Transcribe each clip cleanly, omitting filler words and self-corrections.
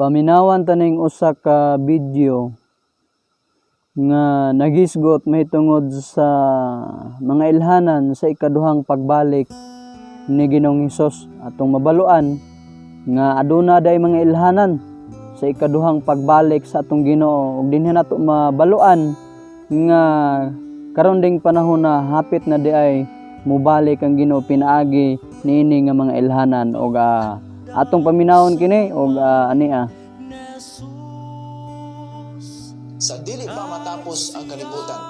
Paminawan taning usa ka video nga nagisgot mahitungod sa mga ilhanan sa ikaduhang pagbalik ni Ginoong Hesus. Atong mabaluan nga aduna day mga ilhanan sa ikaduhang pagbalik sa atong Ginoo, ug dinhi nato mabaluan nga karon ding panahon na hapit na diay mubalik ang Ginoo pinaagi niini nga mga ilhanan, ug atong paminawon kini og Sa dili pa matapos ang kalibutan,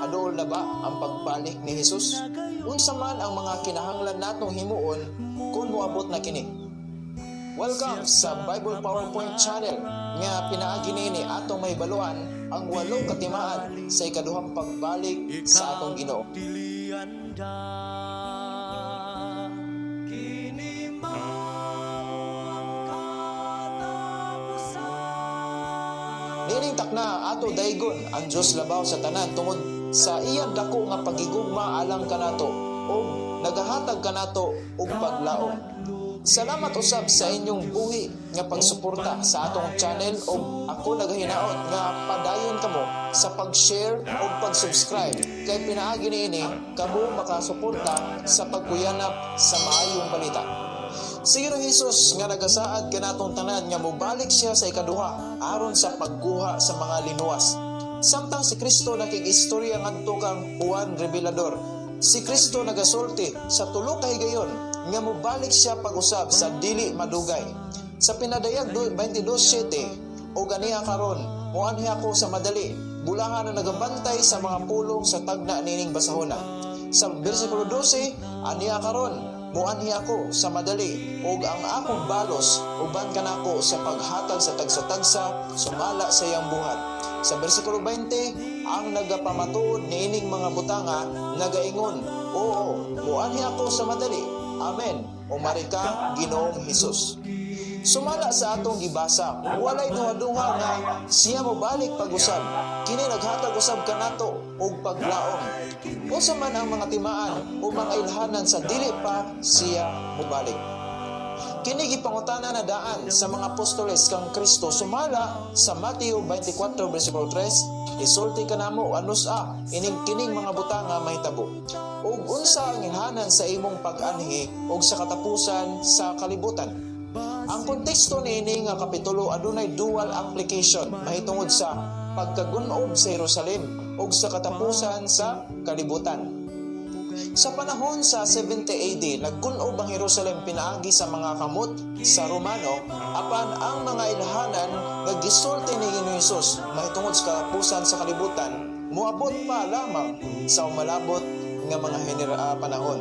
adol na ba ang pagbalik ni Hesus? Unsa man ang mga kinahanglan natong himuon kung moabot na kini? Welcome sa Bible PowerPoint channel nga pinaagi niini atong mahibaluan ang 8 katimaan sa ikaduhang pagbalik sa atong Ginoo. Nining takna ato daygon ang Dios labaw sa tanan tungod sa iyang dako nga pagigugma alang kanato o nagahatag kanato og paglaom. Salamat usab sa inyong buhi nga pagsuporta sa atong channel, o ako nagahinaot nga padayon kamo sa pag-share o pag-subscribe kay pinaagi niini kamo makasuporta sa pagkuyanap sa maayong balita. Si Ginoong Hesus nga nagasaad kanatong tanan nga mobalik siya sa ikaduha aron sa pagguha sa mga linuwas. Samtang si Kristo nakigistorya ngadto kang Juan Revelador, si Kristo nagasulti sa tulo ka higayon nga mobalik siya pag-usab sa dili madugay. Sa pinadayag 22:7, o ganiya karon muanhi ako sa madali, bulahan na nagabantay sa mga pulong sa tagna nining basahona. Sa bersikulo 12, aniya karon muanhi ako sa madali, ug ang akong balos uban kanako sa paghatag sa tagsa-tagsa sumala sa iyang buhat. Sa bersikulo 20, ang nagapamatuod niining mga butanga nagaingon, oo, muanhi ako sa madali. Amen. Umari ka, Ginoong Hesus. Sumala sa atong gibasa, walay duha-duha nga siya mobalik pag-usab. Kini naghatag usab kanato og paglaom. Unsa man ang mga timaan o mga ilhanan sa dili pa siya mobalik. Kini gipangutana na daan sa mga apostoles kang Kristo sumala sa Mateo 24 bersikulo 3, isulti kanamo anusa ining kining mga butanga mahitabo. Ug unsa ang ilhanan sa imong pag-anhi ug sa katapusan sa kalibutan. Ang konteksto niini nga kapitulo adunay dual application mahitungod sa pagkagun-ob sa Jerusalem ug sa katapusan sa kalibutan. Sa panahon sa 70 AD, naggun-ob ang Jerusalem pinaagi sa mga kamot sa Romano, apan ang mga ilhanan naggisulti ni Ginoong Hesus mahitungod sa katapusan sa kalibutan moabot pa lamang sa umalabot nga mga panahon.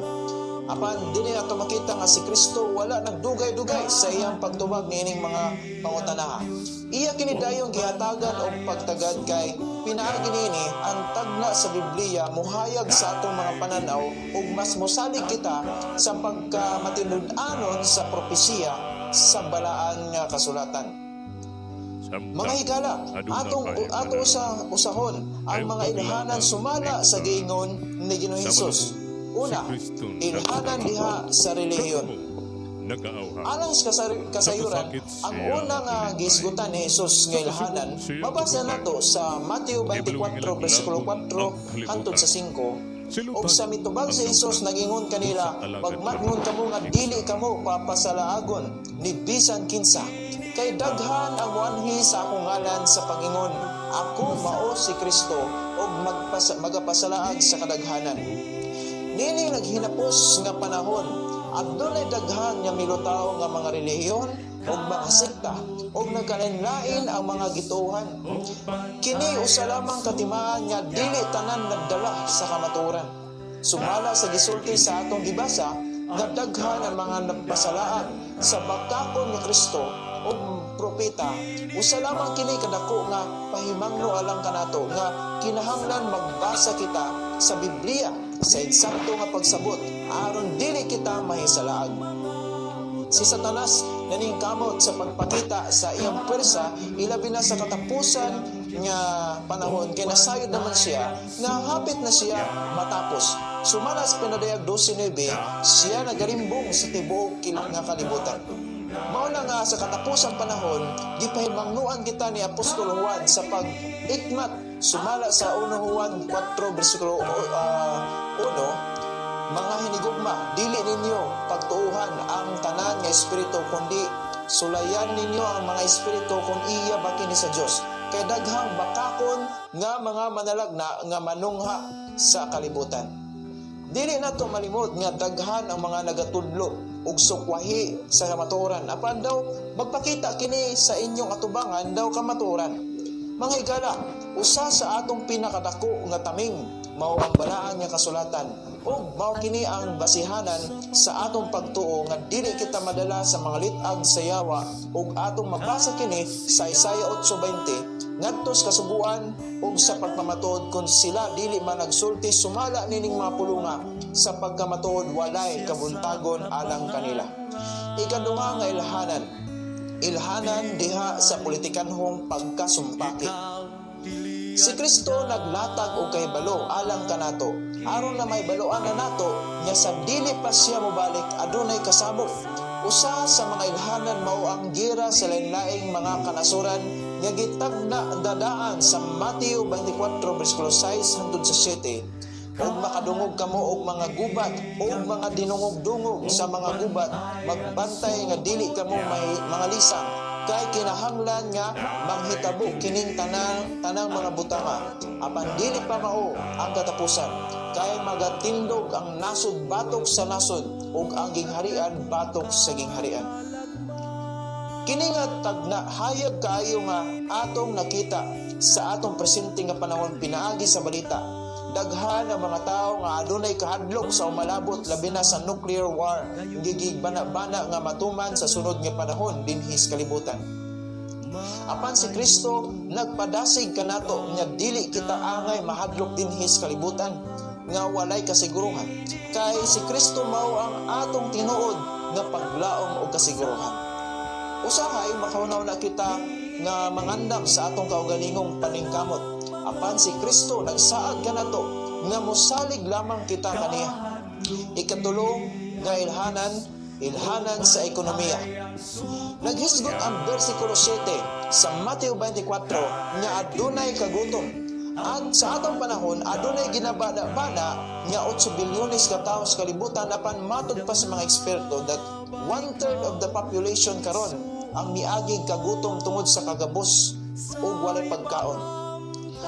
Apan dili nato makita nga si Kristo wala nagdugay-dugay sa iyang pagtubag niining mga pangutanaha. Iya kini dayong gihatagan og pagtagad kay pinaagi niini ang tagna sa Biblia muhayag sa atong mga pananaw ug mas mosalig kita sa pagkamatinud-anon sa propesiya sa balaan nga kasulatan. Mga higala, ato usahon ang mga ilhanan sumala sa giingon ni Ginoong Hesus. Una, ilhanan diha sa relihiyon. Alang sa kasayuran, ang unang gisgutan ni Hesus nga ilhanan, mabasa nato sa Mateo 24 bersikulo 4 hangtod sa 5. Og sa mitubag si Hesus nagingon kanila, pagmatngon kamo nga dili kamo papasalaagon ni bisan kinsa, kay daghan ang muanhi sa akong ngalan sa pangingon, ako mao si Kristo, og magapasalaag sa kadaghanan. Nining naghinapos nga panahon, adunay daghan nga milutaw nga mga relihiyon ug mga sekta ug nagkalain-lain ang mga gituohan. Kini usa lamang katimaan nga dili tanan nagdala sa kamatuoran. Sumala sa gisulti sa atong gibasa, nga daghan ang mga nagpasalaag sa bakakon ni Kristo ug propeta. Usa lamang kini kadako nga pahimangno alang kanato nga kinahanglan magbasa kita sa Biblia sa eksakto nga pagsabot aron dili kita mahisalaag. Si Satanas naningkamot sa pagpakita sa iyang pwersa ilabi na sa katapusan nga panahon kay nasayod naman siya nga hapit na siya matapos. Sumala sa pinadayag 12:9, siya nagarimbong sa tibuok nga kalibutan. Mao na nga sa katapusang panahon, gipahimangnuan kita ni Apostol Juan sa pag-ikmat sumala sa 1 Juan 4 bersikulo 1, mga hinigugma, dili ninyo pagtuuhan ang tanan nga espiritu, kundi sulayan ninyo ang mga espiritu kung iya baki ni sa Dios. Kay daghang bakakon nga mga manalagna nga manungha sa kalibutan. Dili nato malimot nga daghan ang mga nagatudlo ug sukwahi sa kamatuoran. Apan daw magpakita kini sa inyong atubangan daw kamatuoran. Mga higala, usa sa atong pinakadako nga taming mao ang balaan nga kasulatan ug mao kini ang basihanan sa atong pagtuo nga dili kita madala sa mga litag sa yawa ug atong mabasa kini sa Isaiah 8:20 ngadto sa kasubuan ug sa pagpamatuod kung sila dili man nagsulti sumala nining mga pulunga sa pagkamatuod walay kabuntagon alang kanila. Ikaduha nga ilhanan diha sa politikanhong pagkasumpaki. Si Kristo naglatag og kahibalo alang kanato aron na may baloan na nato nya sa dili pa siya mobalik adunay kasabot. Usa sa mga ilhanan mao ang gira sa lain-laing mga kanasuran nga gitagna dadaan sa Mateo 24 bersikulo 6 hangtod sa 7. Og makadungog kamo og mga gubat o mga dinungog-dungog sa mga gubat, magbantay nga dili kamo may mga lisang, kay kinahanglan nga manghitabo kining tanang mga butanga. Apan dili pa mao ang katapusan, kay magatindog ang nasod batok sa nasod ug ang gingharian batok sa gingharian. Kini nga tagna hayag kaayo nga atong nakita sa atong presente nga panahon pinaagi sa balita. Daghan ang mga tao nga adunay kahadlok sa umalabot labi na sa nuclear war, gigigbana-bana nga matuman sa sunod nga panahon dinhi sa kalibutan. Apan si Kristo nagpadasig kanato nga dili kita angay mahadlok dinhi sa kalibutan nga walay kasiguruhan, kay si Kristo mao ang atong tinuod nga paglaom og kasiguruhan. Usahay makaunaw na kita nga mangandam sa atong kaugalingong paningkamot. Apan si Kristo nagsaad kanato nga mosalig lamang kita kaniya. Ikatulong nga ilhanan sa ekonomiya. Naghisgot ang bersikulo 7 sa Mateo 24 nga adunay kagutom. At sa atong panahon adunay ginabana-bana nga 8 bilyones ka tawo sa kalibutan, apan matud pa sa mga eksperto that 1/3 of the population karon ang miagig kagutom tungod sa kagabos ug walay pagkaon.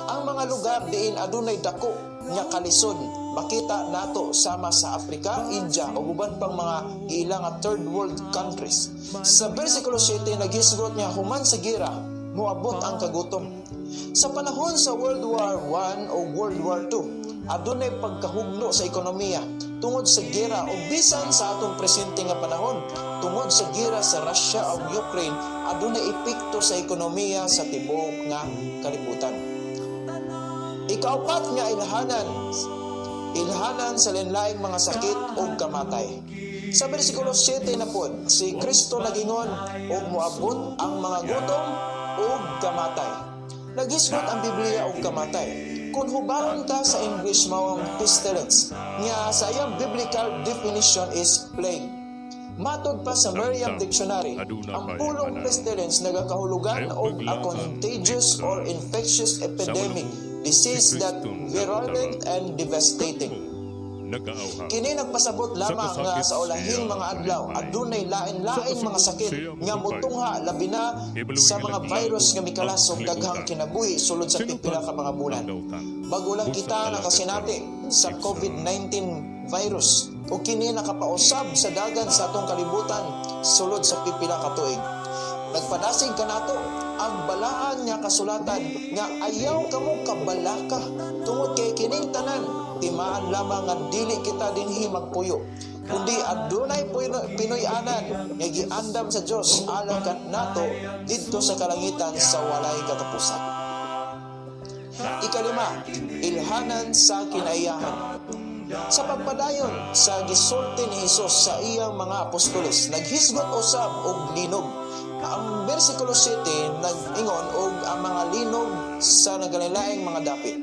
Ang mga lugar diin adunay dako nga kalisod makita nato sama sa Africa, India ug uban pang mga giilang nga third world countries. Sa bersikulo 7 naghisgot nga human sa gira moabot ang kagutom. Sa panahon sa World War I o World War II adunay pagkahugno sa ekonomiya tungod sa gira ug bisan sa atong presente nga panahon tungod sa gira sa Russia ug Ukraine adunay epekto sa ekonomiya sa tibuok nga kalibutan. Ikaapat nga ilhanan sa linlaing mga sakit ug kamatay. Sa bersikulo 7 na pod, si Kristo nagingon og moabot ang mga gutom ug kamatay. Naghisgot ang Biblia og kamatay. Kung hubaron ka sa English mao ang pestilence, nga sa iyang biblical definition is plague. Matod pa sa Merriam Dictionary, ang pulong pestilence nagakahulugan og a contagious or infectious epidemic, disease that virulent and devastating. Kini nagpasabot lamang nga sa ulahing mga adlaw adunay lain-lain mga sakit nga motungha labi na sa mga virus nga mikalas og daghang kinabuhi sulod sa pipila ka mga bulan. Bago lang kita nakasinati sa COVID-19 virus o kini nakapausab sa dagan sa atong kalibutan sulod sa pipila ka tuig. Nagpadasig kanato ang balaan nga kasulatan nga ayaw kamo kabalaka tungod kay kining tanan timaan lamang nga dili kita dinhi magpuyo, kundi adunay Pinoy-anan nga giandam sa Dios alang nato didto sa kalangitan sa walay katapusan. Ikalima, ilhanan sa kinaiyahan. Sa pagpadayon sa gisulti ni Hesus sa iyang mga apostoles, naghisgot usab og linog. Ang bersikulo 7 nag-ingon og ang mga linog sa nagalain mga dapit.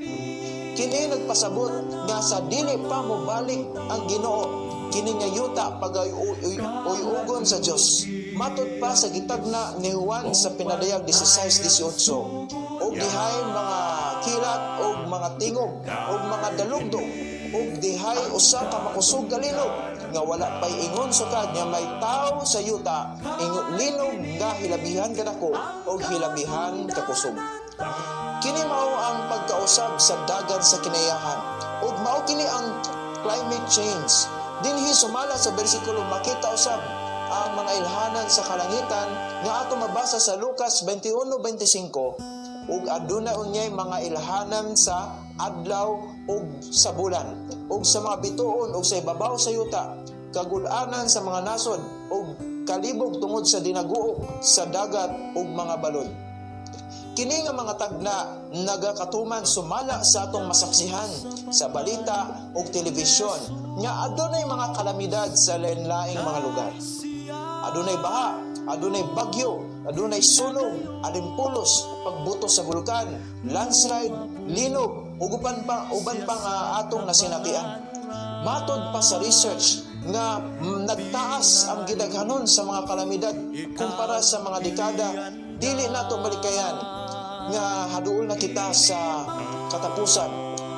Kini nagpasabot nga sa dili pa mobalik ang Ginoo, kini nga yuta pagayugon sa Dios. Matod pa sa gitagna ni Juan sa pinadayag 16:18, og dihay mga kilat og mga tingog og mga dalugdog og dihay usa ka makusog ka linog nga wala pay ingon sukad nga may tawo sa yuta ingon linog nga hilabihan kadako og hilabihan kakusog. Kini mao ang pagkausab sa dagan sa kinayahan ug mao kini ang climate change. Dinhi sumala sa bersikulo makita usab ang mga ilhanan sa kalangitan nga ato mabasa sa Lucas 21:25 ug aduna unyay mga ilhanan sa adlaw ug sa bulan ug sa mga bituon ug sa ibabaw sa yuta, kagul-anan sa mga nasod ug kalibog tungod sa dinaguok sa dagat ug mga balod. Kini nga mga tagna nagakatuman sumala sa atong masaksihan sa balita ug telebisyon nga adunay mga kalamidad sa lain-laing mga lugar. Adunay baha, adunay bagyo, adunay sunog, alimpulos, pagbutos sa bulkan, landslide, linog, ug uban pa nga atong nasinapian. Matod pa sa research nga nagtaas ang gidaghanon sa mga kalamidad kumpara sa mga dekada, dili nato malikayan nga haduol na kita sa katapusan.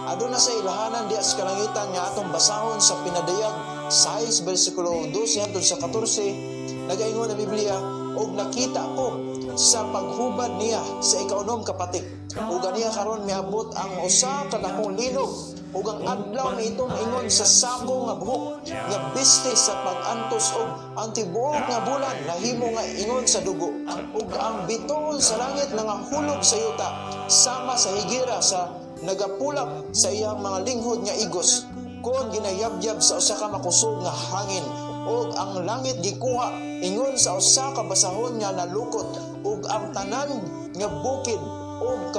Aduna sa ilahanan diya sa kalangitan nga atong basahon sa pinadayag 6 versikulo 12 hangtod sa 14. Nagaingon na Biblia, og nakita ko sa paghubad niya sa ikaunom kapatik. Ug ganiya karon miabot ang usa ka dakong linog ug ang adlaw nitong ingon sa sako nga buhok nga biste sa pag-antos og ang tibuok nga bulan nahimo nga ingon sa dugo ug ang bituon sa langit nangahulog sa yuta sama sa higira sa nagapulak sa iyang mga linghod nga igos kon ginayabyab sa usa ka makusog nga hangin ug ang langit gikuha ingon sa usa ka basahon nga nalukot ug ang tanan nga bukid ug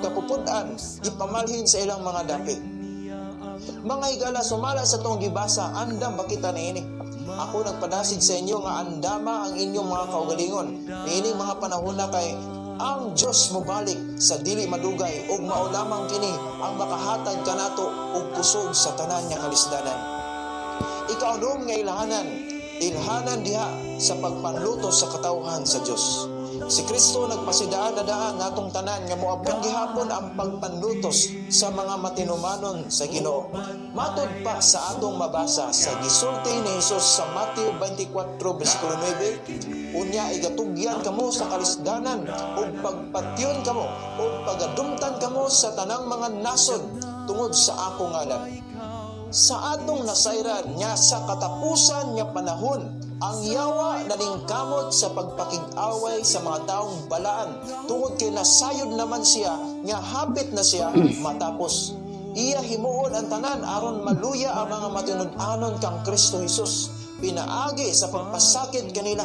kapupudan ipamalhin sa ilang mga dapit. Mga higala sumala sa tong gibasa, andam bakita niini. Ako nagpadasig sa inyo nga andama ang inyong mga kaugalingon. Niining mga panahon na kay ang Dios mobalik sa dili madugay ug mao lamang kini ang makahatag kanato og kusog sa tanan nga kalisdanan. Ikaunom nga ilhanan diha sa pagpanluto sa katawhan sa Dios. Si Kristo nagpasidaan na daan nga atong tanan nga moabot gihapon ang pagpanlutos sa mga matinumanon sa Ginoo. Matod pa sa atong mabasa sa gisulti ni Hesus sa Mateo 24:9, unya igatugyan kamo sa kalisdanan ug pagpatyon kamo ug pagadumtan kamo sa tanang mga nasod tungod sa akong ngalan. Sa atong nasayran nga sa katapusan nga panahon, ang yawa nalingkamot sa pagpakig-away sa mga taong balaan tungod kay nasayod naman siya nga hapit na siya matapos. Iya himuon ang tanan aron maluya ang mga matinud-anon kang Kristo Jesus. Pinaagi sa pagpasakit kanila.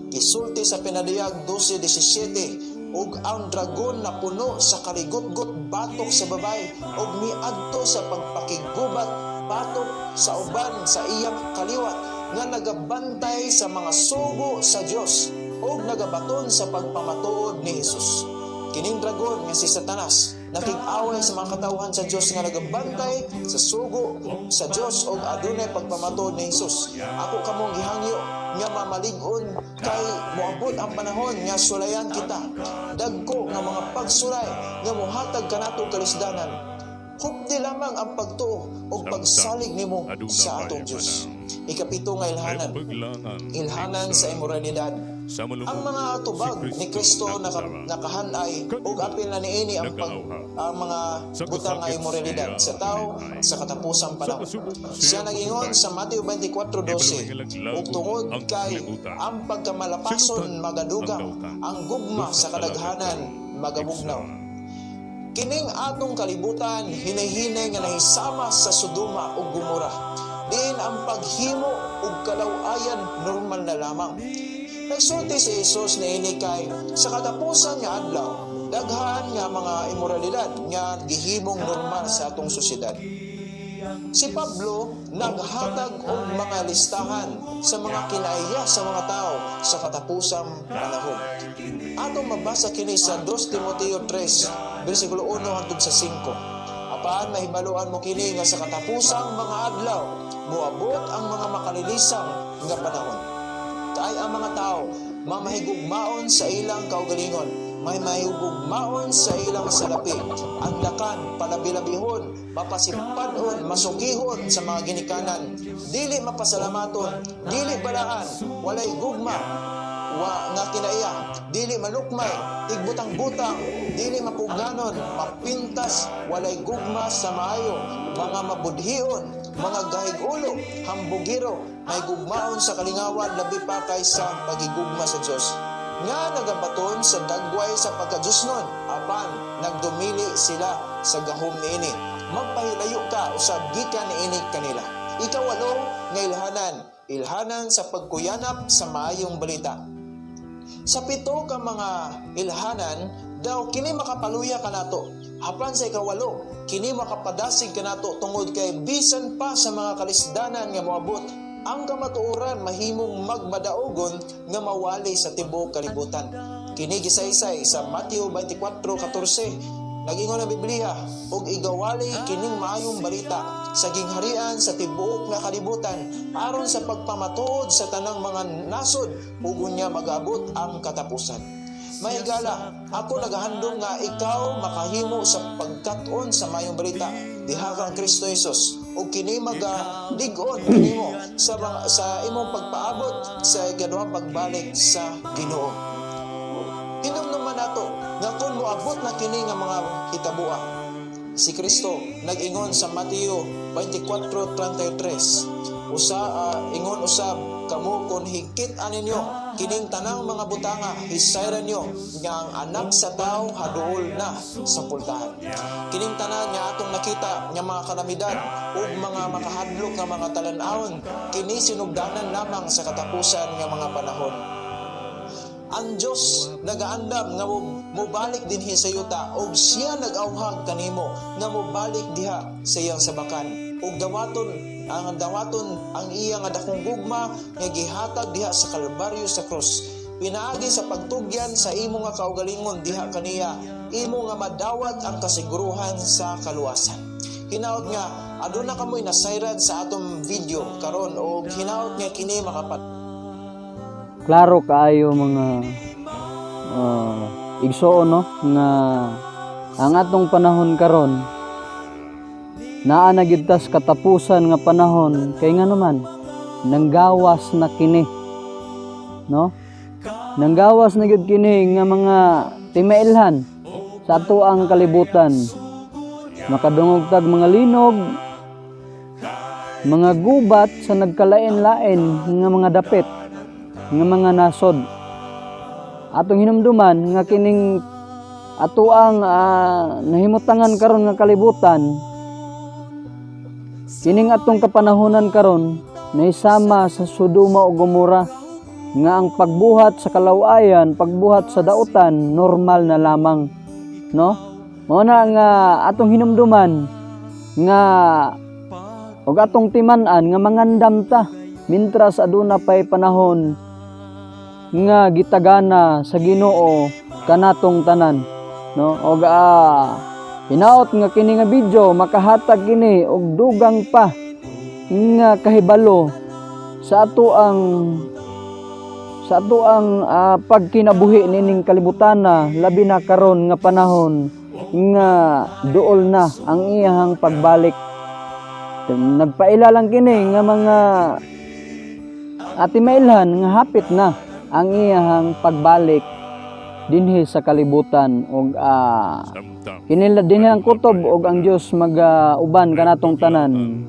Gisulti sa pinadayag 12:17, ug ang dragon na puno sa kaligot-got batok sa babay ug miadto sa pagpakigubat batok sa uban sa iyang kaliwat nga nagabantay sa mga sugo sa Dios ug nagabaton sa pagpamatuod ni Jesus. Kining dragon nga si Satanas nakig-away sa mga katawhan sa Dios nga nagabantay sa sugo sa Dios ug adunay pagpamatuod ni Jesus. Ako kamong gihangyo nga mamalig-on kay moabot ang panahon nga sulayan kita. Dagko nga mga pagsulay nga mohatag kanato kalisdanan. Hupdi lamang ang pagtuo o pagsalig nimo sa atong Diyos. Ikapito nga ilhanan sa imoralidad. Ang mga tubag ni Kristo nakahanay ug apil na niini ang mga butang nga imoralidad sa tao sa katapusang panahon. Siya nagingon sa Mateo 24:12, ug tungod kay ang pagkamalapason magadugang, ang gugma sa kadaghanan magabugnaw. Kining atong kalibutan hinay-hinay nga nahisama sa Sodoma ug Gomora. Diin ang paghimo ug kalawayan normal na lamang. Nagsulti si Jesus niini kay sa katapusan nga adlaw, daghan nga mga imoralidad nga gihimong normal sa atong sosyedad. Si Pablo naghatag og mga listahan sa mga kinaiya sa mga tao sa katapusang panahon. Atong mabasa kini sa 2 Timoteo 3, versikulo 1 hangtod sa 5. Apan mahibaluan mo kini nga sa katapusang mga adlaw moabot ang mga makalilisang nga panahon. kay ang mga tao mamahigugmaon sa ilang kaugalingon, may mahigugmaon sa ilang salapi, ang lakan, palabilabihon, mapasipadon, masukihon sa mga ginikanan, dili mapasalamaton, dili balaan, walay gugma, nga kinaiya, dili malukmay, igbutang-butang, dili mapuganon, mapintas, walay gugma sa maayo, mga mabudhion, mga gahig-ulo, hambugiro, may gugmaon sa kalingawan, labi pa kaysa pagigugma sa Diyos. Nga nagabaton sa dagway sa pagka-Diyos nun, apan nagdumili sila sa gahom niini. Magpahilayo ka usab gikan niini kanila. Ikawalo nga ilhanan sa pagkuyanap sa maayong balita. Sa 7 ka mga ilhanan, daw kini makapaluya kanato. Hapan sa ikawalo, kini makapadasig kanato tungod kay bisan pa sa mga kalisdanan nga moabot, ang kamatuoran mahimong magmadaogon nga mawali sa tibuok kalibutan. Kini gisaysay sa Mateo 24:14. Nag-ingon ang Biblia, og igawali kining maayong balita sa gingharian sa tibuok nga kalibutan aron sa pagpamatuod sa tanang mga nasod ug unya mag-abot ang katapusan. Mahigala, ako nagahandom nga ikaw makahimo sa pagkat-on sa maayong balita diha kang Kristo Jesus ug kini magalig-on kanimo sa imong pagpaabot sa ikaduhang pagbalik sa Ginoo. Hinumduman nato nga kung moabot na kini nga mga hitabua, si Kristo nag-ingon sa Mateo 24:33, ingon usab kamo kung higit-an ninyo kining tanang mga butanga hisayran nyo nga ang anak sa tao haduol na sa pultahan. Kining tanan nga atong nakita nga mga kalamidad ug mga makahadlok nga mga talan-awon, kini sinugdanan lamang sa katapusan nga mga panahon. Ang Diyos nagaandam nga mobalik dinhi sa yuta ug siya nag-awhag kanimo nga mobalik diha sa iyang sabakan ug dawaton ang iya nga dakong gugma nga gihatag diha sa Kalbaryo sa krus. Pinaagi sa pagtugyan sa imo nga kaugalingon diha kaniya, imo nga madawat ang kasiguruhan sa kaluwasan. Hinaot nga aduna kamoy nasayran sa atong video karon og hinaot nga kini Klaro kaayo mga igsoon no nga ang atong panahon karon naa na gyud tas katapusan nga panahon kay nga naman nanggawas na kini no, nanggawas na gyud kini nga mga timailhan sa ato ang kalibutan, makadungog tag mga linog, mga gubat sa nagkalain-lain nga mga dapit nga mga nasod. Atong hinumduman nga kining ato ang nahimutangan karon nga kalibutan, kining atong kapanahonan karon naisama sa Sodoma ug Gomora nga ang pagbuhat sa kalawayan, pagbuhat sa dautan normal na lamang, no? Mao na nga atong hinumduman nga ug atong timan-an nga mangandam ta mintras aduna pay panahon nga gitagana sa Ginoo kanatong tanan, no? Og hinaot nga kini nga video makahatag kini og dugang pa nga kahibalo sa ato ang pagkinabuhi nining kalibutana, labi na karon nga panahon nga duol na ang iyang pagbalik. Nagpaila lang kini nga mga atimailhan nga hapit na ang iyang pagbalik dinhi sa kalibutan og kinila dinhi ang kutob og ang Dios mag uban kanatong tanan.